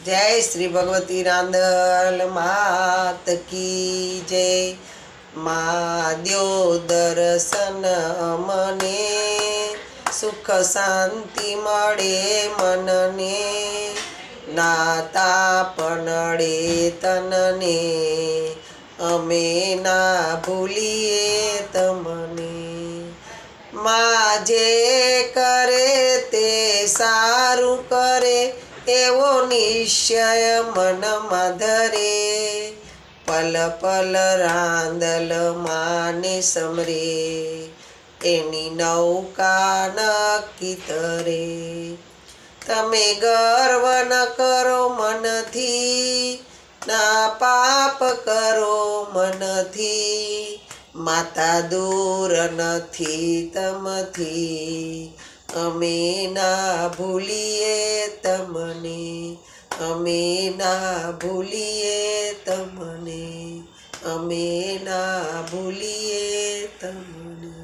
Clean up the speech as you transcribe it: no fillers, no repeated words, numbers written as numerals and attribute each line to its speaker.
Speaker 1: जय श्री भगवती रांदल मात की जय। महादेव दर्शन मने सुख शांति मळे मनने नाता पनड़े तनने अमे ना भूलिए तमने। माँ जे करे ते सारू करे एवो निश्चय मन धरे। पल पल रांदल माने समरे एनी नौका नक्की तरे। तमे गर्व न करो मनथी ना पाप करो मनथी। माता दूर नथी तमथी अमे ना भूलिए तमने। अमे ना भूलिए तमने। अमे ना भूलिए तमने।